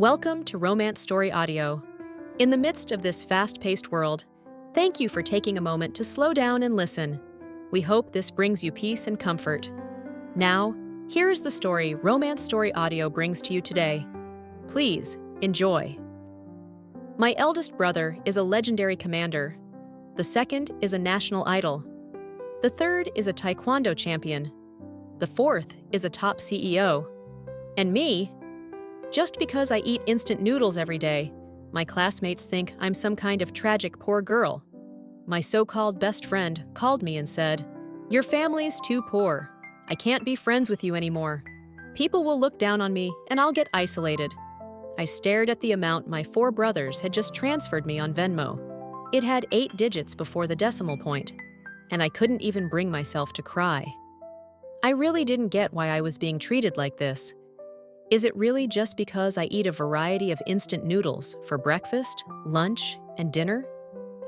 Welcome to Romance Story Audio. In the midst of this fast-paced world, thank you for taking a moment to slow down and listen. We hope this brings you peace and comfort. Now, here is the story Romance Story Audio brings to you today. Please, enjoy. My eldest brother is a legendary commander. The second is a national idol. The third is a taekwondo champion. The fourth is a top CEO. And me? Just because I eat instant noodles every day, my classmates think I'm some kind of tragic poor girl. My so-called best friend called me and said, "Your family's too poor. I can't be friends with you anymore. People will look down on me and I'll get isolated." I stared at the amount my 4 brothers had just transferred me on Venmo. It had 8 digits before the decimal point, and I couldn't even bring myself to cry. I really didn't get why I was being treated like this. Is it really just because I eat a variety of instant noodles for breakfast, lunch, and dinner?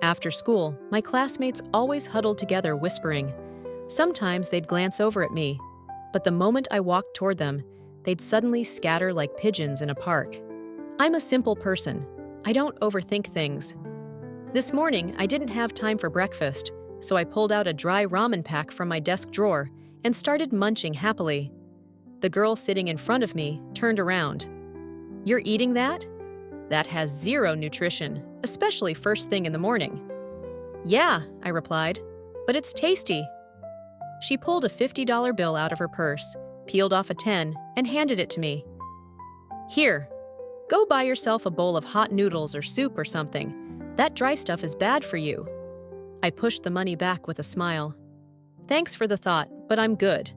After school, my classmates always huddled together whispering. Sometimes they'd glance over at me, but the moment I walked toward them, they'd suddenly scatter like pigeons in a park. I'm a simple person. I don't overthink things. This morning, I didn't have time for breakfast, so I pulled out a dry ramen pack from my desk drawer and started munching happily. The girl sitting in front of me turned around. "You're eating that? That has zero nutrition, especially first thing in the morning." "Yeah," I replied, "but it's tasty." She pulled a $50 bill out of her purse, peeled off a 10, and handed it to me. "Here, go buy yourself a bowl of hot noodles or soup or something. That dry stuff is bad for you." I pushed the money back with a smile. "Thanks for the thought, but I'm good."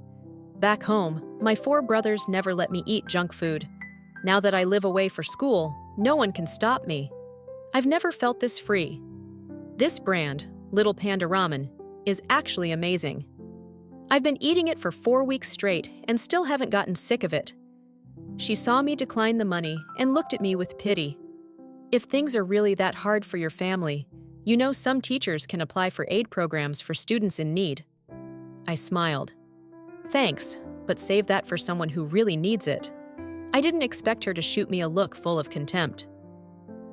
Back home, my 4 brothers never let me eat junk food. Now that I live away for school, no one can stop me. I've never felt this free. This brand, Little Panda Ramen, is actually amazing. I've been eating it for 4 weeks straight and still haven't gotten sick of it. She saw me decline the money and looked at me with pity. "If things are really that hard for your family, you know some teachers can apply for aid programs for students in need." I smiled. "Thanks, but save that for someone who really needs it." I didn't expect her to shoot me a look full of contempt.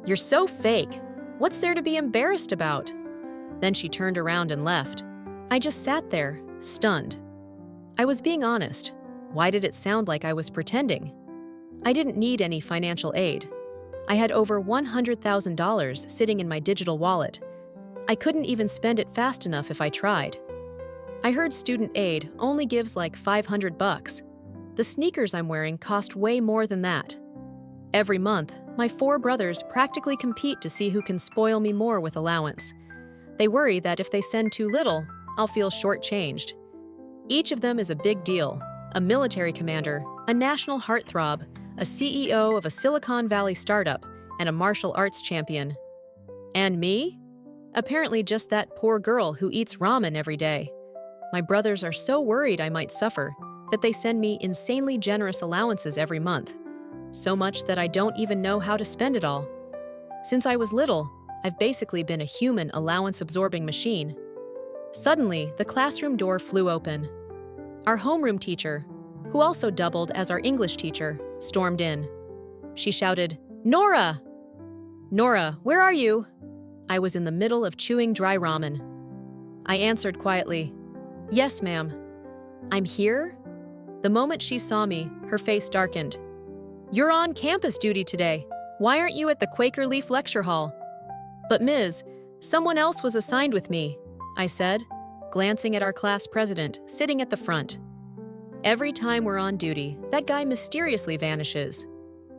"You're so fake. What's there to be embarrassed about?" Then she turned around and left. I just sat there, stunned. I was being honest. Why did it sound like I was pretending? I didn't need any financial aid. I had over $100,000 sitting in my digital wallet. I couldn't even spend it fast enough if I tried. I heard student aid only gives like $500. The sneakers I'm wearing cost way more than that. Every month, my 4 brothers practically compete to see who can spoil me more with allowance. They worry that if they send too little, I'll feel shortchanged. Each of them is a big deal: a military commander, a national heartthrob, a CEO of a Silicon Valley startup, and a martial arts champion. And me? Apparently just that poor girl who eats ramen every day. My brothers are so worried I might suffer that they send me insanely generous allowances every month. So much that I don't even know how to spend it all. Since I was little, I've basically been a human allowance-absorbing machine. Suddenly, the classroom door flew open. Our homeroom teacher, who also doubled as our English teacher, stormed in. She shouted, "Nora! Nora, where are you?" I was in the middle of chewing dry ramen. I answered quietly, "Yes, ma'am." "I'm here?" The moment she saw me, her face darkened. "You're on campus duty today. Why aren't you at the Quaker Leaf Lecture Hall?" "But Ms., someone else was assigned with me," I said, glancing at our class president sitting at the front. Every time we're on duty, that guy mysteriously vanishes.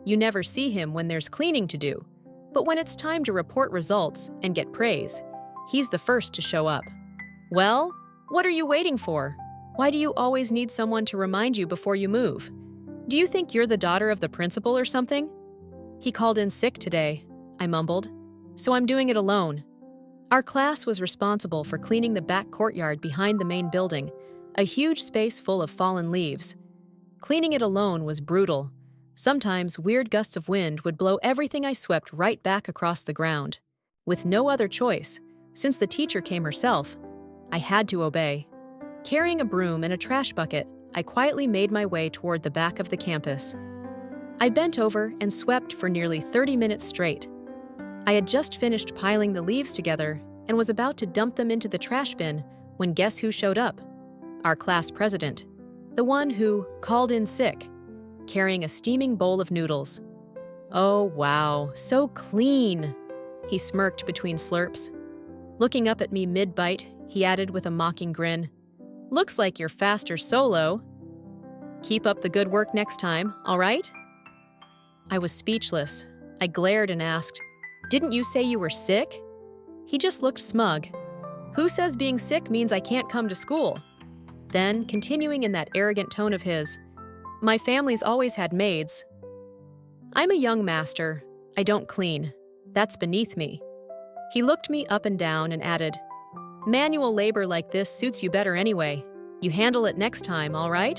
You never see him when there's cleaning to do, but when it's time to report results and get praise, he's the first to show up. "Well, what are you waiting for? Why do you always need someone to remind you before you move? Do you think you're the daughter of the principal or something?" "He called in sick today," I mumbled, "so I'm doing it alone." Our class was responsible for cleaning the back courtyard behind the main building, a huge space full of fallen leaves. Cleaning it alone was brutal. Sometimes weird gusts of wind would blow everything I swept right back across the ground. With no other choice, since the teacher came herself, I had to obey. Carrying a broom and a trash bucket, I quietly made my way toward the back of the campus. I bent over and swept for nearly 30 minutes straight. I had just finished piling the leaves together and was about to dump them into the trash bin when guess who showed up? Our class president, the one who called in sick, carrying a steaming bowl of noodles. "Oh, wow, so clean," he smirked between slurps. Looking up at me mid-bite, he added with a mocking grin, "Looks like you're faster solo. Keep up the good work next time, all right?" I was speechless. I glared and asked, "Didn't you say you were sick?" He just looked smug. "Who says being sick means I can't come to school?" Then, continuing in that arrogant tone of his, "My family's always had maids. I'm a young master. I don't clean. That's beneath me." He looked me up and down and added, "Manual labor like this suits you better anyway. You handle it next time, all right?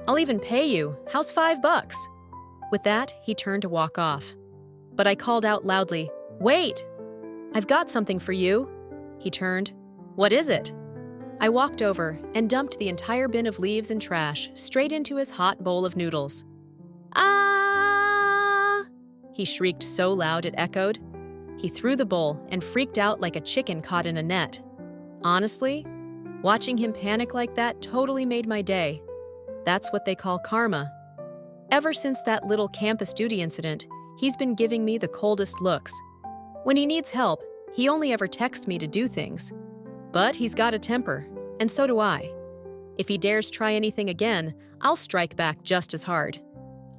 I'll even pay you. How's $5? With that, he turned to walk off. But I called out loudly, "Wait! I've got something for you." He turned. "What is it?" I walked over and dumped the entire bin of leaves and trash straight into his hot bowl of noodles. "Ah!" He shrieked so loud it echoed. He threw the bowl and freaked out like a chicken caught in a net. Honestly, watching him panic like that totally made my day. That's what they call karma. Ever since that little campus duty incident, he's been giving me the coldest looks. When he needs help, he only ever texts me to do things. But he's got a temper, and so do I. If he dares try anything again, I'll strike back just as hard.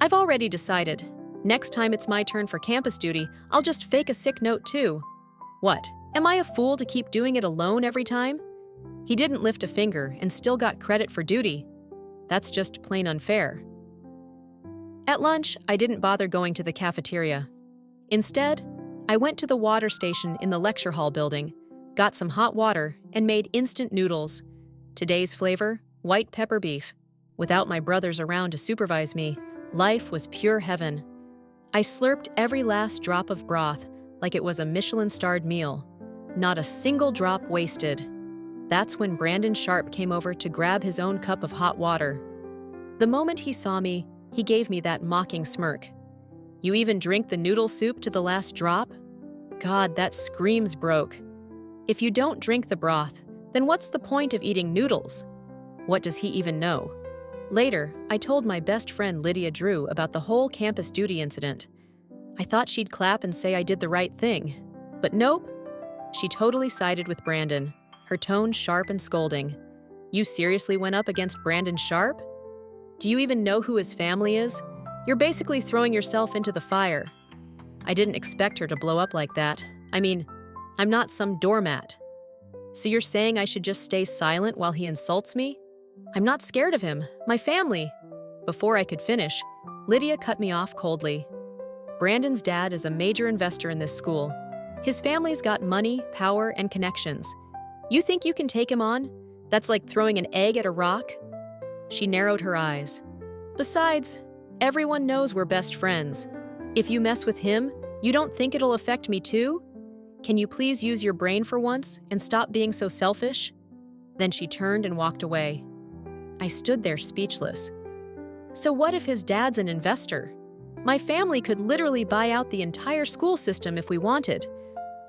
I've already decided. Next time it's my turn for campus duty, I'll just fake a sick note too. What, am I a fool to keep doing it alone every time? He didn't lift a finger and still got credit for duty. That's just plain unfair. At lunch, I didn't bother going to the cafeteria. Instead, I went to the water station in the lecture hall building, got some hot water, and made instant noodles. Today's flavor, white pepper beef. Without my brothers around to supervise me, life was pure heaven. I slurped every last drop of broth like it was a Michelin-starred meal. Not a single drop wasted. That's when Brandon Sharp came over to grab his own cup of hot water. The moment he saw me, he gave me that mocking smirk. "You even drink the noodle soup to the last drop? God, that screams broke. If you don't drink the broth, then what's the point of eating noodles?" What does he even know? Later, I told my best friend Lydia Drew about the whole campus duty incident. I thought she'd clap and say I did the right thing. But nope. She totally sided with Brandon, her tone sharp and scolding. "You seriously went up against Brandon Sharp? Do you even know who his family is? You're basically throwing yourself into the fire." I didn't expect her to blow up like that. I mean, I'm not some doormat. "So you're saying I should just stay silent while he insults me? I'm not scared of him. My family." Before I could finish, Lydia cut me off coldly. "Brandon's dad is a major investor in this school. His family's got money, power, and connections. You think you can take him on? That's like throwing an egg at a rock." She narrowed her eyes. "Besides, everyone knows we're best friends. If you mess with him, you don't think it'll affect me too? Can you please use your brain for once and stop being so selfish?" Then she turned and walked away. I stood there speechless. So what if his dad's an investor? My family could literally buy out the entire school system if we wanted.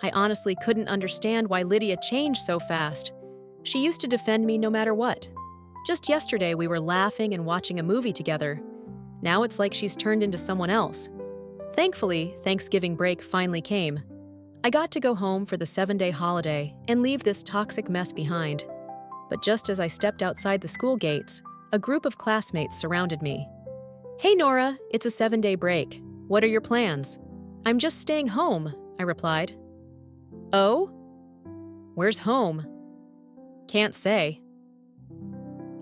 I honestly couldn't understand why Lydia changed so fast. She used to defend me no matter what. Just yesterday we were laughing and watching a movie together. Now it's like she's turned into someone else. Thankfully, Thanksgiving break finally came. I got to go home for the 7-day holiday and leave this toxic mess behind. But just as I stepped outside the school gates, a group of classmates surrounded me. "Hey Nora, it's a 7-day break. What are your plans?" "I'm just staying home," I replied. "Oh? Where's home?" "Can't say."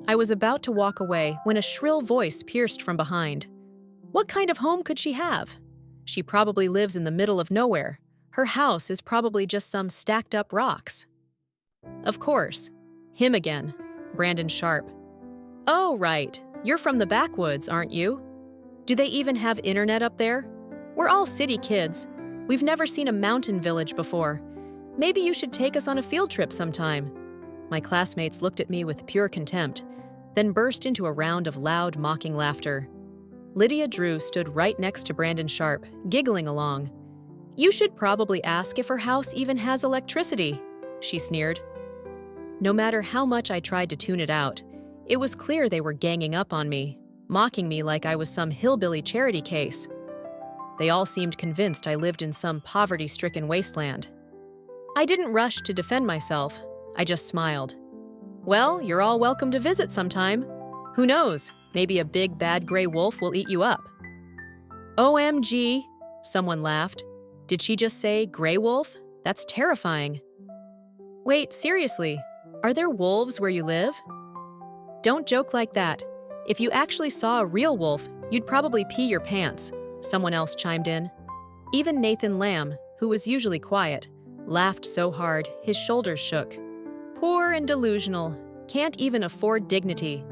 I was about to walk away when a shrill voice pierced from behind. What kind of home could she have? She probably lives in the middle of nowhere. Her house is probably just some stacked up rocks. Of course. Him again. Brandon Sharp. "Oh, right. You're from the backwoods, aren't you? Do they even have internet up there? We're all city kids. We've never seen a mountain village before. Maybe you should take us on a field trip sometime." My classmates looked at me with pure contempt, then burst into a round of loud, mocking laughter. Lydia Drew stood right next to Brandon Sharp, giggling along. "You should probably ask if her house even has electricity," she sneered. No matter how much I tried to tune it out, it was clear they were ganging up on me, mocking me like I was some hillbilly charity case. They all seemed convinced I lived in some poverty-stricken wasteland. I didn't rush to defend myself. I just smiled. "Well, you're all welcome to visit sometime. Who knows, maybe a big bad gray wolf will eat you up." "OMG," someone laughed. "Did she just say gray wolf? That's terrifying." "Wait, seriously, are there wolves where you live?" "Don't joke like that. If you actually saw a real wolf, you'd probably pee your pants," someone else chimed in. Even Nathan Lamb, who was usually quiet, laughed so hard his shoulders shook. Poor and delusional, can't even afford dignity.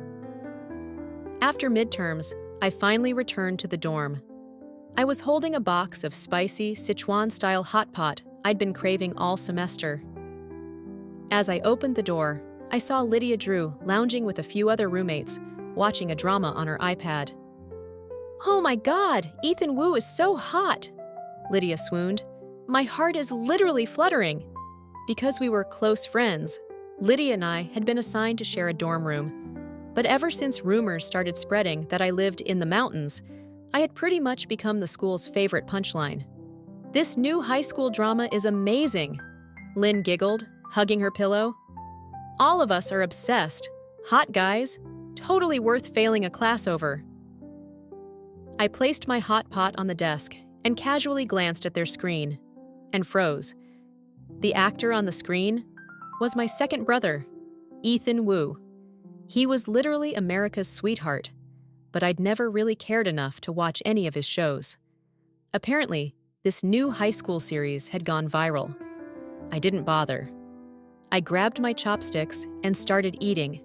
After midterms, I finally returned to the dorm. I was holding a box of spicy Sichuan-style hot pot I'd been craving all semester. As I opened the door, I saw Lydia Drew lounging with a few other roommates, watching a drama on her iPad. "Oh my God, Ethan Wu is so hot!" Lydia swooned. "My heart is literally fluttering." Because we were close friends, Lydia and I had been assigned to share a dorm room. But ever since rumors started spreading that I lived in the mountains, I had pretty much become the school's favorite punchline. "This new high school drama is amazing," Lynn giggled, hugging her pillow. "All of us are obsessed. Hot guys. Totally worth failing a class over." I placed my hot pot on the desk and casually glanced at their screen, and froze. The actor on the screen was my second brother, Ethan Wu. He was literally America's sweetheart, but I'd never really cared enough to watch any of his shows. Apparently, this new high school series had gone viral. I didn't bother. I grabbed my chopsticks and started eating.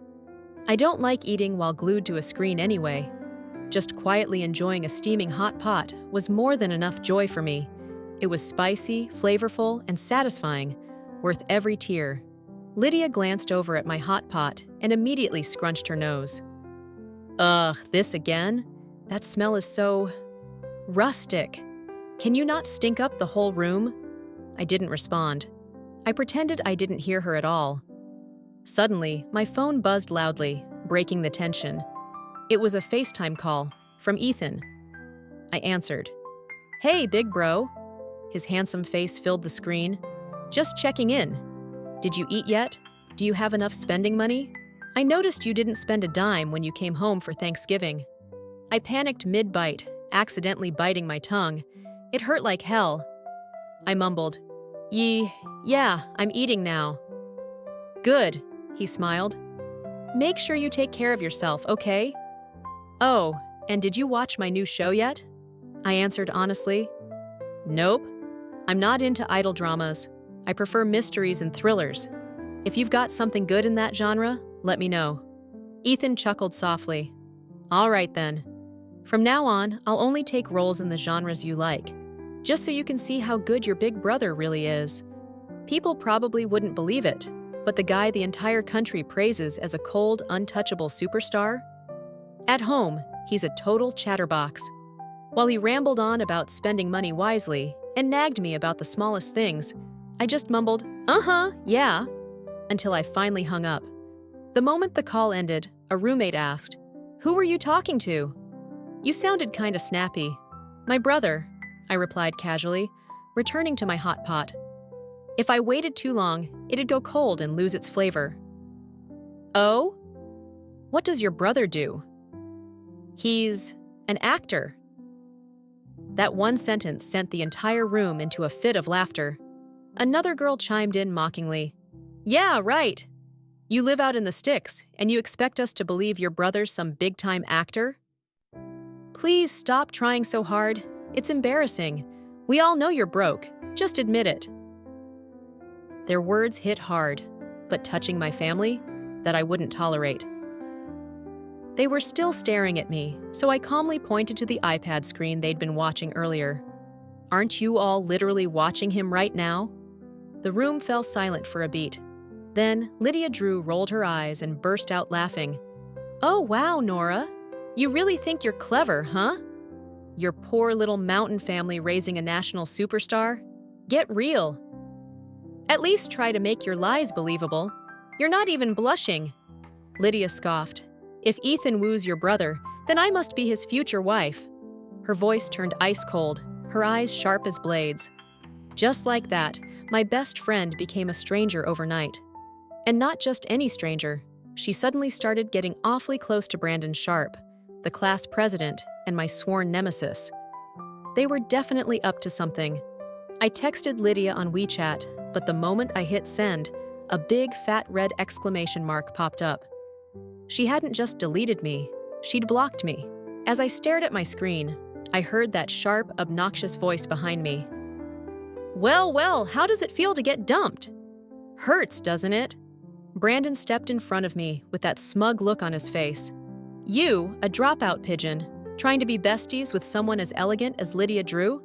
I don't like eating while glued to a screen anyway. Just quietly enjoying a steaming hot pot was more than enough joy for me. It was spicy, flavorful, and satisfying, worth every tear. Lydia glanced over at my hot pot and immediately scrunched her nose. "Ugh, this again? That smell is so rustic. Can you not stink up the whole room?" I didn't respond. I pretended I didn't hear her at all. Suddenly, my phone buzzed loudly, breaking the tension. It was a FaceTime call from Ethan. I answered. "Hey, big bro." His handsome face filled the screen. "Just checking in. Did you eat yet? Do you have enough spending money? I noticed you didn't spend a dime when you came home for Thanksgiving." I panicked mid-bite, accidentally biting my tongue. It hurt like hell. I mumbled, Yeah, I'm eating now." "Good," he smiled. "Make sure you take care of yourself, okay?" "Oh, and did you watch my new show yet?" I answered honestly. "Nope. I'm not into idol dramas. I prefer mysteries and thrillers. If you've got something good in that genre, let me know." Ethan chuckled softly. "All right then. From now on, I'll only take roles in the genres you like, just so you can see how good your big brother really is. People probably wouldn't believe it, but the guy the entire country praises as a cold, untouchable superstar? At home, he's a total chatterbox. While he rambled on about spending money wisely and nagged me about the smallest things, I just mumbled, yeah, until I finally hung up. The moment the call ended, a roommate asked, "Who were you talking to?" "You sounded kinda snappy." "My brother," I replied casually, returning to my hot pot. If I waited too long, it'd go cold and lose its flavor. "Oh? What does your brother do?" "He's an actor." That one sentence sent the entire room into a fit of laughter. Another girl chimed in mockingly. "Yeah, right. You live out in the sticks, and you expect us to believe your brother's some big-time actor?" "Please stop trying so hard. It's embarrassing. We all know you're broke. Just admit it." Their words hit hard, but touching my family, that I wouldn't tolerate. They were still staring at me, so I calmly pointed to the iPad screen they'd been watching earlier. "Aren't you all literally watching him right now?" The room fell silent for a beat. Then Lydia Drew rolled her eyes and burst out laughing. "Oh wow, Nora. You really think you're clever, huh?" Your poor little mountain family raising a national superstar? Get real. At least try to make your lies believable. You're not even blushing. Lydia scoffed. If Ethan woos your brother, then I must be his future wife. Her voice turned ice cold, her eyes sharp as blades. Just like that, my best friend became a stranger overnight. And not just any stranger. She suddenly started getting awfully close to Brandon Sharp, the class president and my sworn nemesis. They were definitely up to something. I texted Lydia on WeChat, but the moment I hit send, a big fat red exclamation mark popped up. She hadn't just deleted me, she'd blocked me. As I stared at my screen, I heard that sharp, obnoxious voice behind me. Well, how does it feel to get dumped? Hurts, doesn't it? Brandon stepped in front of me with that smug look on his face. You, a dropout pigeon, trying to be besties with someone as elegant as Lydia Drew?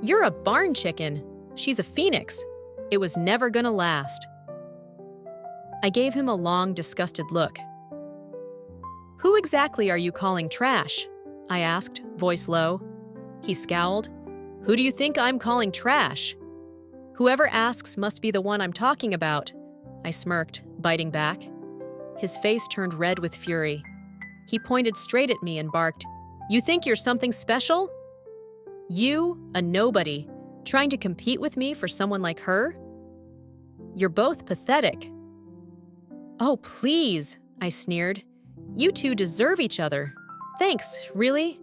You're a barn chicken. She's a phoenix. It was never gonna last. I gave him a long, disgusted look. Who exactly are you calling trash? I asked, voice low. He scowled. Who do you think I'm calling trash? Whoever asks must be the one I'm talking about. I smirked, biting back. His face turned red with fury. He pointed straight at me and barked, You think you're something special? You, a nobody, trying to compete with me for someone like her? You're both pathetic. Oh, please, I sneered. You two deserve each other. Thanks, really?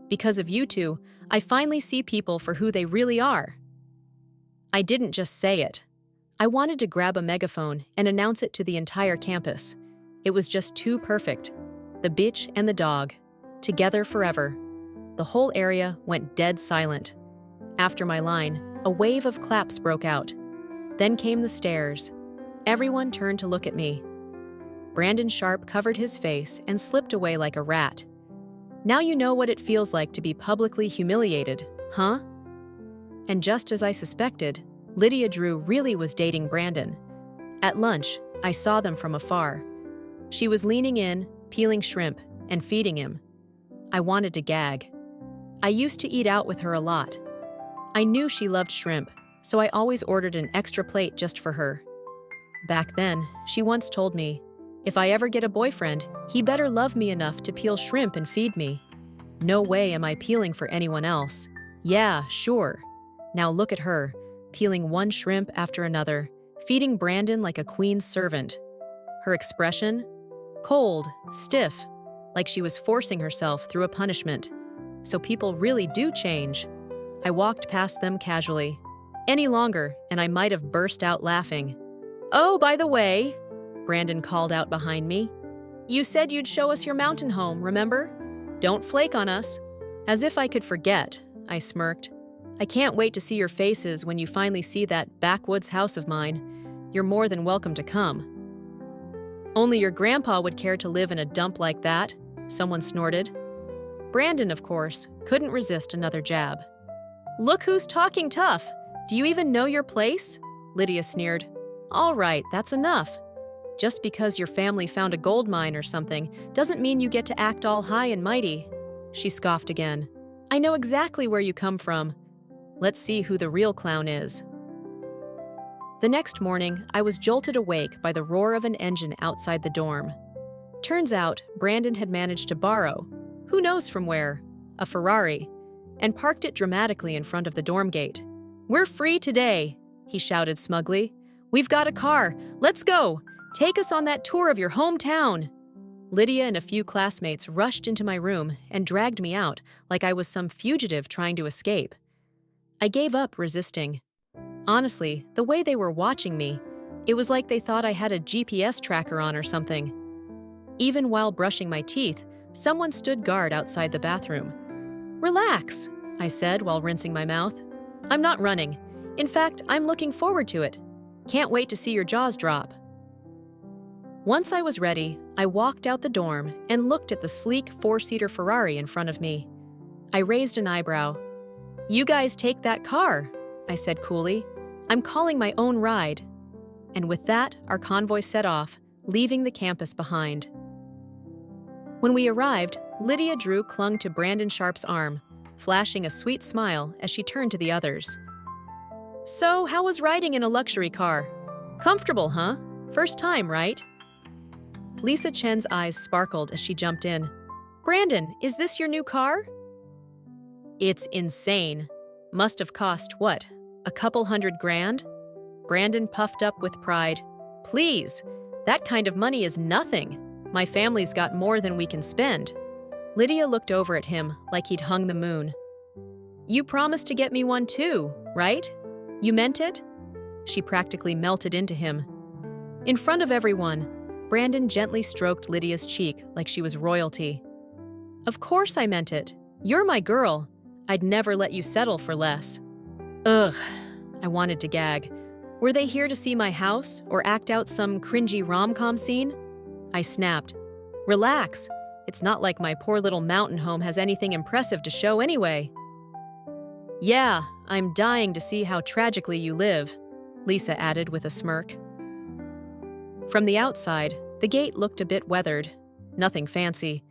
Because of you two, I finally see people for who they really are. I didn't just say it. I wanted to grab a megaphone and announce it to the entire campus. It was just too perfect. The bitch and the dog, together forever. The whole area went dead silent. After my line, a wave of claps broke out. Then came the stares. Everyone turned to look at me. Brandon Sharp covered his face and slipped away like a rat. Now you know what it feels like to be publicly humiliated, huh? And just as I suspected, Lydia Drew really was dating Brandon. At lunch, I saw them from afar. She was leaning in, peeling shrimp, and feeding him. I wanted to gag. I used to eat out with her a lot. I knew she loved shrimp, so I always ordered an extra plate just for her. Back then, she once told me, if I ever get a boyfriend, he better love me enough to peel shrimp and feed me. No way am I peeling for anyone else. Yeah, sure. Now look at her, peeling one shrimp after another, feeding Brandon like a queen's servant. Her expression? Cold, stiff, like she was forcing herself through a punishment. So people really do change. I walked past them casually. Any longer, and I might have burst out laughing. Oh, by the way, Brandon called out behind me. You said you'd show us your mountain home, remember? Don't flake on us. As if I could forget, I smirked. I can't wait to see your faces when you finally see that backwoods house of mine. You're more than welcome to come. Only your grandpa would care to live in a dump like that, someone snorted. Brandon, of course, couldn't resist another jab. Look who's talking tough. Do you even know your place? Lydia sneered. All right, that's enough. Just because your family found a gold mine or something doesn't mean you get to act all high and mighty. She scoffed again. I know exactly where you come from. Let's see who the real clown is. The next morning, I was jolted awake by the roar of an engine outside the dorm. Turns out, Brandon had managed to borrow, who knows from where, a Ferrari, and parked it dramatically in front of the dorm gate. We're free today, he shouted smugly. We've got a car. Let's go. Take us on that tour of your hometown. Lydia and a few classmates rushed into my room and dragged me out like I was some fugitive trying to escape. I gave up resisting. Honestly, the way they were watching me, it was like they thought I had a GPS tracker on or something. Even while brushing my teeth, someone stood guard outside the bathroom. Relax, I said while rinsing my mouth. I'm not running. In fact, I'm looking forward to it. Can't wait to see your jaws drop. Once I was ready, I walked out the dorm and looked at the sleek four-seater Ferrari in front of me. I raised an eyebrow. You guys take that car, I said coolly. I'm calling my own ride. And with that, our convoy set off, leaving the campus behind. When we arrived, Lydia Drew clung to Brandon Sharp's arm, flashing a sweet smile as she turned to the others. "So, how was riding in a luxury car? Comfortable, huh? First time, right?" Lisa Chen's eyes sparkled as she jumped in. "Brandon, is this your new car?" "It's insane. Must have cost, what, a couple $100,000? Brandon puffed up with pride. "Please, that kind of money is nothing. My family's got more than we can spend." Lydia looked over at him like he'd hung the moon. "You promised to get me one too, right? You meant it?" She practically melted into him. In front of everyone, Brandon gently stroked Lydia's cheek like she was royalty. "Of course I meant it. You're my girl. I'd never let you settle for less." Ugh, I wanted to gag. Were they here to see my house or act out some cringy rom-com scene? I snapped. "Relax. It's not like my poor little mountain home has anything impressive to show anyway." "Yeah, I'm dying to see how tragically you live," Lisa added with a smirk. From the outside, the gate looked a bit weathered. Nothing fancy.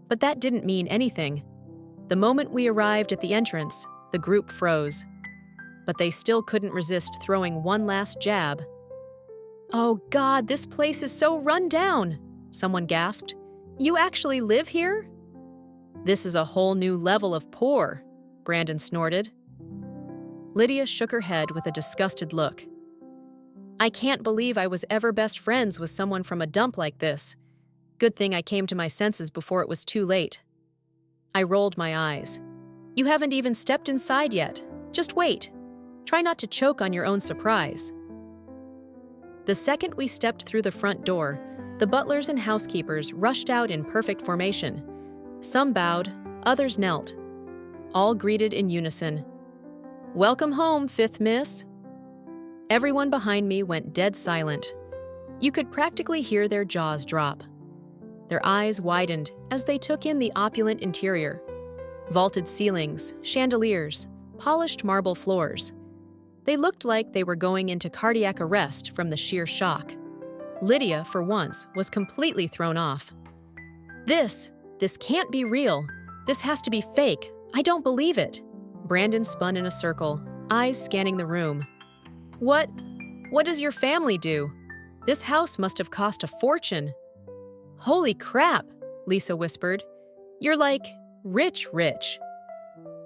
But that didn't mean anything. The moment we arrived at the entrance, the group froze. But they still couldn't resist throwing one last jab. "Oh God, this place is so run down," someone gasped. "You actually live here?" "This is a whole new level of poor," Brandon snorted. Lydia shook her head with a disgusted look. "I can't believe I was ever best friends with someone from a dump like this. Good thing I came to my senses before it was too late." I rolled my eyes. "You haven't even stepped inside yet. Just wait. Try not to choke on your own surprise." The second we stepped through the front door, the butlers and housekeepers rushed out in perfect formation. Some bowed, others knelt. All greeted in unison. "Welcome home, fifth miss." Everyone behind me went dead silent. You could practically hear their jaws drop. Their eyes widened as they took in the opulent interior. Vaulted ceilings, chandeliers, polished marble floors. They looked like they were going into cardiac arrest from the sheer shock. Lydia, for once, was completely thrown off. This can't be real. This has to be fake. I don't believe it." Brandon spun in a circle, eyes scanning the room. What does your family do? This house must have cost a fortune." "Holy crap," Lisa whispered. "You're like rich.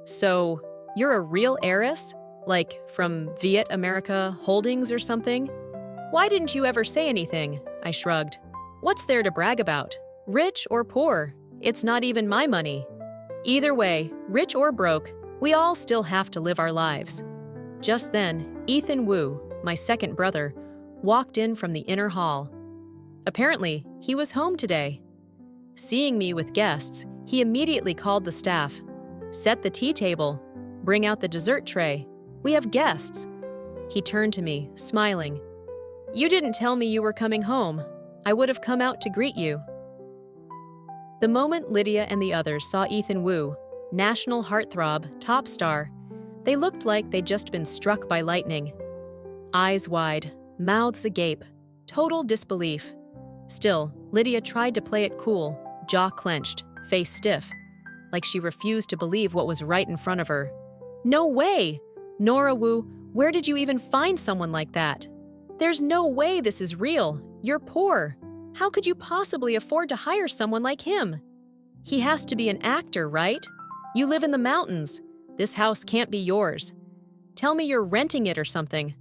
So, you're a real heiress? Like from Viet America Holdings or something?" "Why didn't you ever say anything?" I shrugged. "What's there to brag about? Rich or poor? It's not even my money. Either way, rich or broke, we all still have to live our lives." Just then, Ethan Wu, my second brother, walked in from the inner hall. Apparently, he was home today. Seeing me with guests, he immediately called the staff. "Set the tea table. Bring out the dessert tray. We have guests." He turned to me, smiling. "You didn't tell me you were coming home. I would have come out to greet you." The moment Lydia and the others saw Ethan Wu, national heartthrob, top star, they looked like they'd just been struck by lightning. Eyes wide, mouths agape, total disbelief. Still, Lydia tried to play it cool, jaw clenched, face stiff, like she refused to believe what was right in front of her. "No way! Nora Wu, where did you even find someone like that? There's no way this is real. You're poor. How could you possibly afford to hire someone like him? He has to be an actor, right? You live in the mountains. This house can't be yours. Tell me you're renting it or something."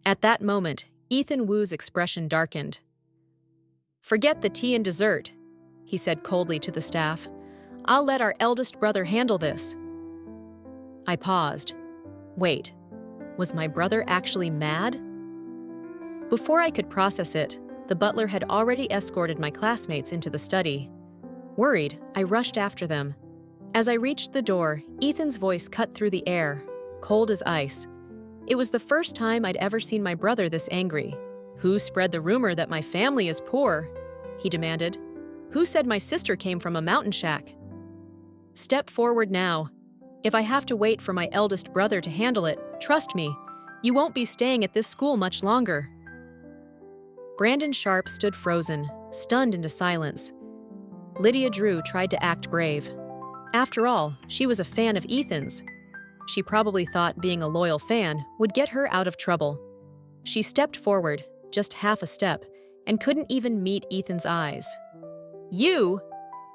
At that moment, Ethan Wu's expression darkened. "Forget the tea and dessert," he said coldly to the staff. "I'll let our eldest brother handle this." I paused. Wait, was my brother actually mad? Before I could process it, the butler had already escorted my classmates into the study. Worried, I rushed after them. As I reached the door, Ethan's voice cut through the air, cold as ice. It was the first time I'd ever seen my brother this angry. "Who spread the rumor that my family is poor?" he demanded. "Who said my sister came from a mountain shack? Step forward now. If I have to wait for my eldest brother to handle it, trust me, you won't be staying at this school much longer." Brandon Sharp stood frozen, stunned into silence. Lydia Drew tried to act brave. After all, she was a fan of Ethan's. She probably thought being a loyal fan would get her out of trouble. She stepped forward, just half a step, and couldn't even meet Ethan's eyes. "You?"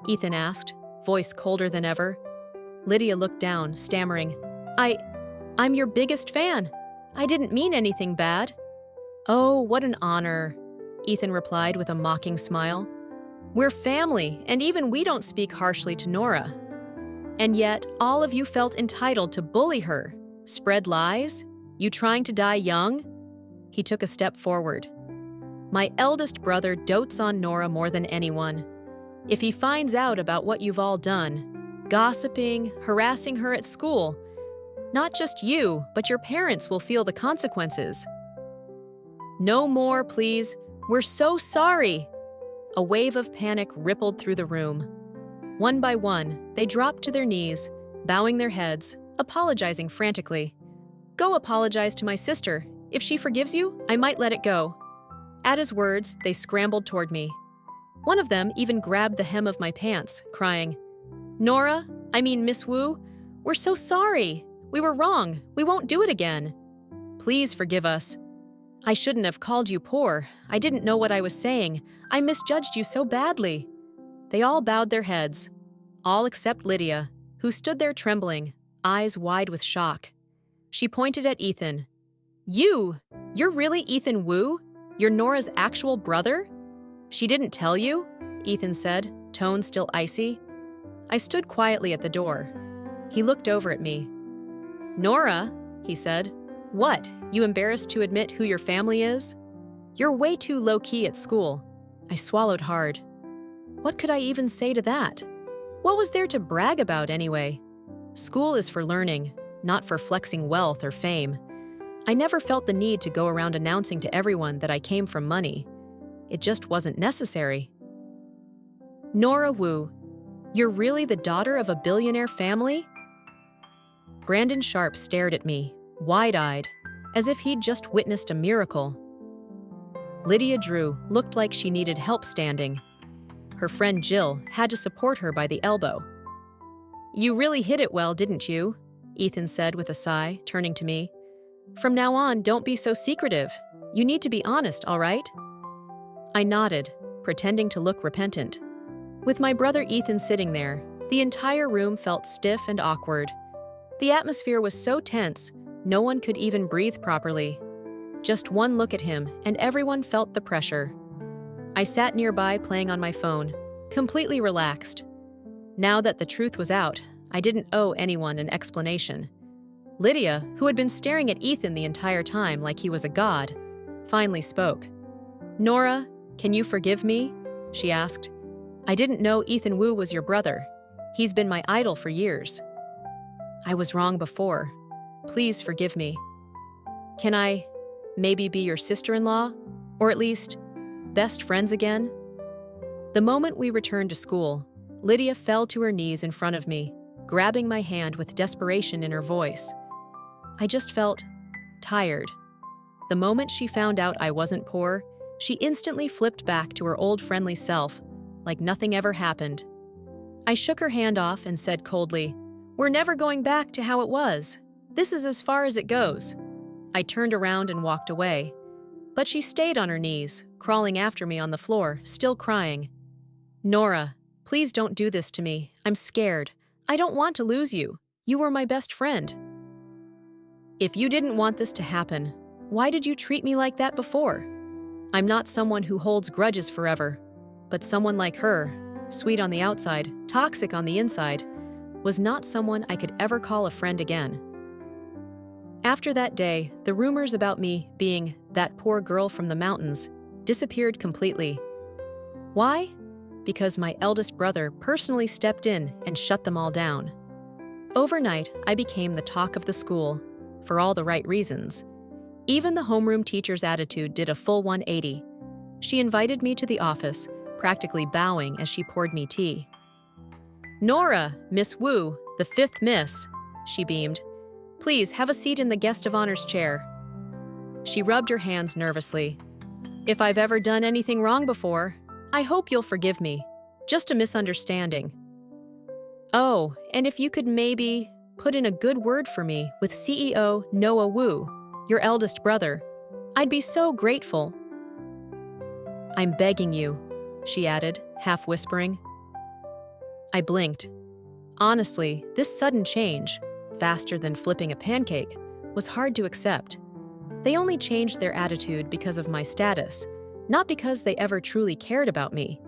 Ethan asked, voice colder than ever. Lydia looked down, stammering, I'm your biggest fan. I didn't mean anything bad." "Oh, what an honor," Ethan replied with a mocking smile. "We're family, and even we don't speak harshly to Nora. And yet, all of you felt entitled to bully her, spread lies, you trying to die young?" He took a step forward. "My eldest brother dotes on Nora more than anyone. If he finds out about what you've all done, gossiping, harassing her at school, not just you, but your parents will feel the consequences." "No more, please. We're so sorry." A wave of panic rippled through the room. One by one, they dropped to their knees, bowing their heads, apologizing frantically. "Go apologize to my sister. If she forgives you, I might let it go." At his words, they scrambled toward me. One of them even grabbed the hem of my pants, crying, Miss Wu, we're so sorry. We were wrong. We won't do it again. Please forgive us. I shouldn't have called you poor. I didn't know what I was saying. I misjudged you so badly." They all bowed their heads, all except Lydia, who stood there trembling, eyes wide with shock. She pointed at Ethan. You're really Ethan Wu? You're Nora's actual brother?" "She didn't tell you?" Ethan said, tone still icy. I stood quietly at the door. He looked over at me. "Nora," he said, "what, you embarrassed to admit who your family is? You're way too low-key at school." I swallowed hard. What could I even say to that? What was there to brag about anyway? School is for learning, not for flexing wealth or fame. I never felt the need to go around announcing to everyone that I came from money. It just wasn't necessary. "Nora Wu, you're really the daughter of a billionaire family?" Brandon Sharp stared at me, wide-eyed, as if he'd just witnessed a miracle. Lydia Drew looked like she needed help standing. Her friend Jill had to support her by the elbow. "You really hid it well, didn't you?" Ethan said with a sigh, turning to me. "From now on, don't be so secretive. You need to be honest, all right?" I nodded, pretending to look repentant. With my brother Ethan sitting there, the entire room felt stiff and awkward. The atmosphere was so tense, no one could even breathe properly. Just one look at him, and everyone felt the pressure. I sat nearby playing on my phone, completely relaxed. Now that the truth was out, I didn't owe anyone an explanation. Lydia, who had been staring at Ethan the entire time like he was a god, finally spoke. "Nora, can you forgive me?" she asked. "I didn't know Ethan Wu was your brother. He's been my idol for years. I was wrong before. Please forgive me. Can I maybe be your sister-in-law? Or at least, best friends again?" The moment we returned to school, Lydia fell to her knees in front of me, grabbing my hand with desperation in her voice. I just felt tired. The moment she found out I wasn't poor, she instantly flipped back to her old friendly self, like nothing ever happened. I shook her hand off and said coldly, "We're never going back to how it was. This is as far as it goes." I turned around and walked away, but she stayed on her knees, crawling after me on the floor, still crying. "Nora, please don't do this to me. I'm scared. I don't want to lose you. You were my best friend." "If you didn't want this to happen, why did you treat me like that before? I'm not someone who holds grudges forever, but someone like her, sweet on the outside, toxic on the inside, was not someone I could ever call a friend again." After that day, the rumors about me being that poor girl from the mountains disappeared completely. Why? Because my eldest brother personally stepped in and shut them all down. Overnight, I became the talk of the school, for all the right reasons. Even the homeroom teacher's attitude did a full 180. She invited me to the office, practically bowing as she poured me tea. "Nora, Miss Wu, the 5th Miss," she beamed. "Please have a seat in the guest of honor's chair." She rubbed her hands nervously. "If I've ever done anything wrong before, I hope you'll forgive me. Just a misunderstanding. Oh, and if you could maybe put in a good word for me with CEO Noah Wu, your eldest brother, I'd be so grateful. I'm begging you, she added, half whispering. I blinked. Honestly, this sudden change, faster than flipping a pancake, was hard to accept. They only changed their attitude because of my status, not because they ever truly cared about me.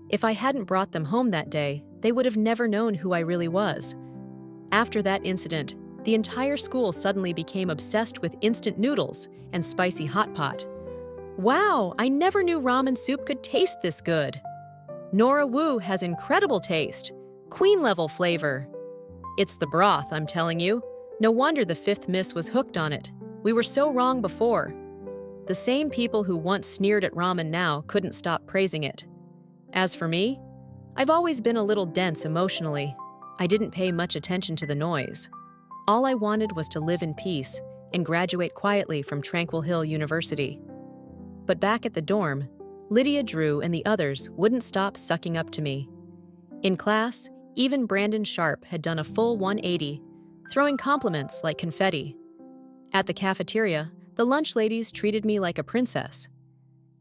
If I hadn't brought them home that day, they would have never known who I really was. After that incident, the entire school suddenly became obsessed with instant noodles and spicy hot pot. Wow, I never knew ramen soup could taste this good. Nora Wu has incredible taste, queen-level flavor. It's the broth, I'm telling you. No wonder the fifth miss was hooked on it. We were so wrong before. The same people who once sneered at ramen now couldn't stop praising it. As for me, I've always been a little dense emotionally. I didn't pay much attention to the noise. All I wanted was to live in peace and graduate quietly from Tranquil Hill University. But back at the dorm, Lydia Drew and the others wouldn't stop sucking up to me. In class, even Brandon Sharp had done a full 180, throwing compliments like confetti. At the cafeteria, the lunch ladies treated me like a princess.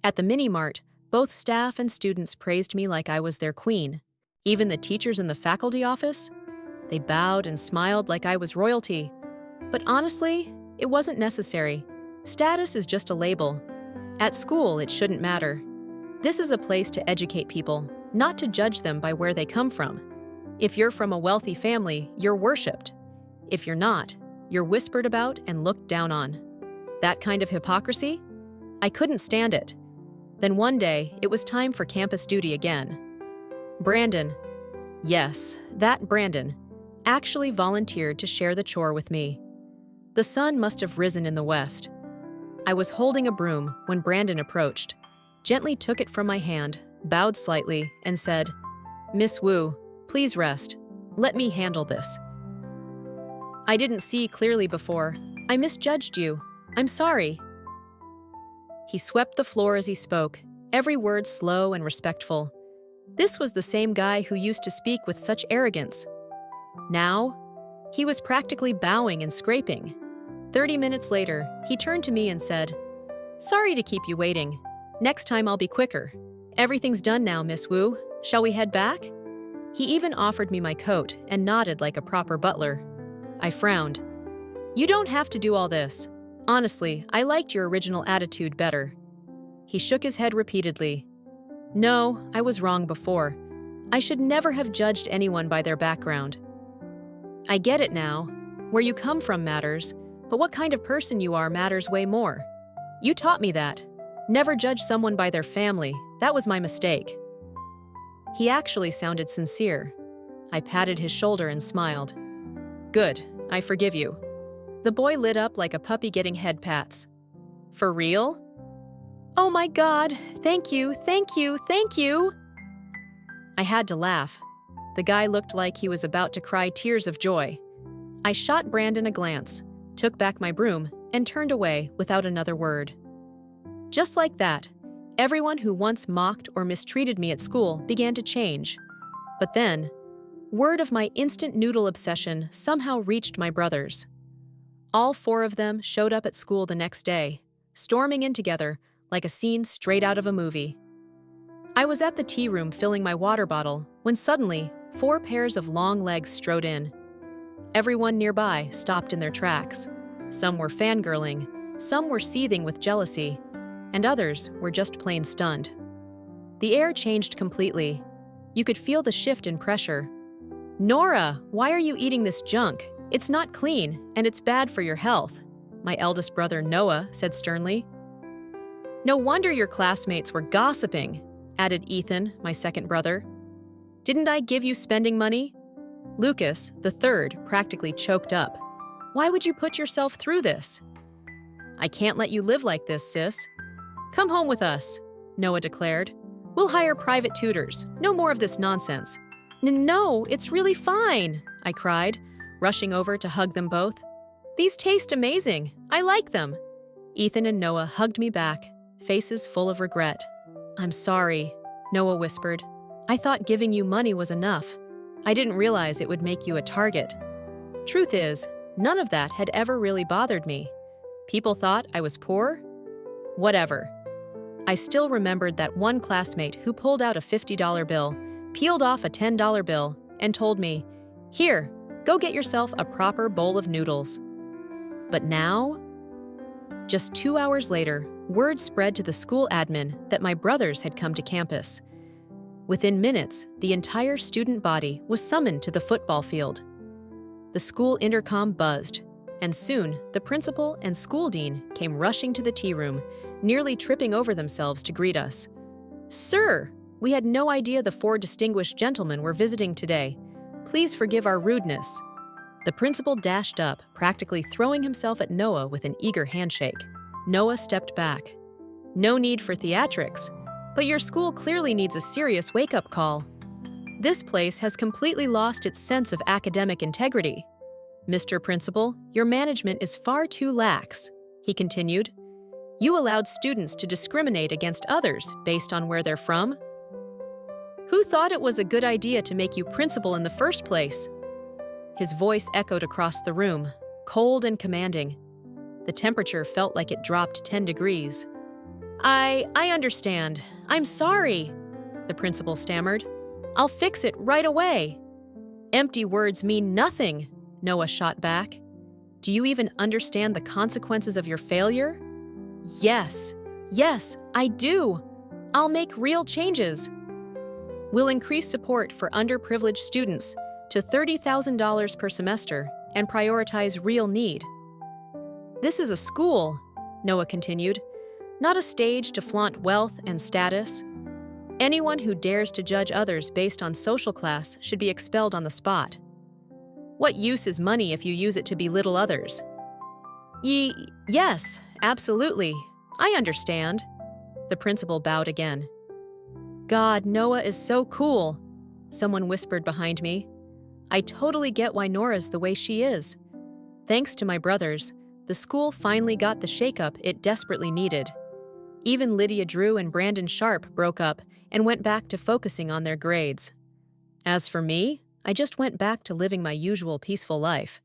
At the mini-mart, both staff and students praised me like I was their queen. Even the teachers in the faculty office? They bowed and smiled like I was royalty. But honestly, it wasn't necessary. Status is just a label. At school, it shouldn't matter. This is a place to educate people, not to judge them by where they come from. If you're from a wealthy family, you're worshipped. If you're not, you're whispered about and looked down on. That kind of hypocrisy? I couldn't stand it. Then one day, it was time for campus duty again. Brandon, yes, that Brandon, actually volunteered to share the chore with me. The sun must have risen in the west. I was holding a broom when Brandon approached, gently took it from my hand, bowed slightly, and said, "Miss Wu, please rest. Let me handle this. I didn't see clearly before. I misjudged you. I'm sorry." He swept the floor as he spoke, every word slow and respectful. This was the same guy who used to speak with such arrogance. Now, he was practically bowing and scraping. 30 minutes later, he turned to me and said, "Sorry to keep you waiting. Next time I'll be quicker. Everything's done now, Miss Wu. Shall we head back?" He even offered me my coat and nodded like a proper butler. I frowned. "You don't have to do all this. Honestly, I liked your original attitude better." He shook his head repeatedly. "No, I was wrong before. I should never have judged anyone by their background. I get it now. Where you come from matters, but what kind of person you are matters way more. You taught me that. Never judge someone by their family. That was my mistake." He actually sounded sincere. I patted his shoulder and smiled. "Good, I forgive you." The boy lit up like a puppy getting head pats. "For real?" "Oh my God, thank you, thank you, thank you." I had to laugh. The guy looked like he was about to cry tears of joy. I shot Brandon a glance, took back my broom, and turned away without another word. Just like that, everyone who once mocked or mistreated me at school began to change. But then, word of my instant noodle obsession somehow reached my brothers. All 4 of them showed up at school the next day, storming in together like a scene straight out of a movie. I was at the tea room filling my water bottle when suddenly 4 pairs of long legs strode in. Everyone nearby stopped in their tracks. Some were fangirling, some were seething with jealousy, and others were just plain stunned. The air changed completely. You could feel the shift in pressure. "Nora, why are you eating this junk? It's not clean, and it's bad for your health," my eldest brother Noah said sternly. "No wonder your classmates were gossiping," added Ethan, my second brother. "Didn't I give you spending money?" Lucas, the third, practically choked up. "Why would you put yourself through this?" "I can't let you live like this, sis." "Come home with us," Noah declared. "We'll hire private tutors. No more of this nonsense." No, it's really fine," I cried, rushing over to hug them both. "These taste amazing. I like them." Ethan and Noah hugged me back, faces full of regret. "I'm sorry," Noah whispered. I thought giving you money was enough. I didn't realize it would make you a target. Truth is, none of that had ever really bothered me. People thought I was poor? Whatever. I still remembered that one classmate who pulled out a $50 bill, peeled off a $10 bill, and told me, "Here, go get yourself a proper bowl of noodles." But now? Just 2 hours later, word spread to the school admin that my brothers had come to campus. Within minutes, the entire student body was summoned to the football field. The school intercom buzzed, and soon the principal and school dean came rushing to the tea room, nearly tripping over themselves to greet us. "Sir, we had no idea the 4 distinguished gentlemen were visiting today. Please forgive our rudeness." The principal dashed up, practically throwing himself at Noah with an eager handshake. Noah stepped back. "No need for theatrics, but your school clearly needs a serious wake-up call. This place has completely lost its sense of academic integrity. Mr. Principal, your management is far too lax," he continued. "You allowed students to discriminate against others based on where they're from. Who thought it was a good idea to make you principal in the first place?" His voice echoed across the room, cold and commanding. The temperature felt like it dropped 10 degrees. I understand. I'm sorry," the principal stammered. "I'll fix it right away." "Empty words mean nothing," Noah shot back. "Do you even understand the consequences of your failure?" Yes, I do. I'll make real changes. We'll increase support for underprivileged students to $30,000 per semester and prioritize real need. This is a school," Noah continued, "not a stage to flaunt wealth and status. Anyone who dares to judge others based on social class should be expelled on the spot. What use is money if you use it to belittle others?" Yes, absolutely. I understand." The principal bowed again. "God, Noah is so cool," someone whispered behind me. "I totally get why Nora's the way she is." Thanks to my brothers, the school finally got the shakeup it desperately needed. Even Lydia Drew and Brandon Sharp broke up and went back to focusing on their grades. As for me, I just went back to living my usual peaceful life.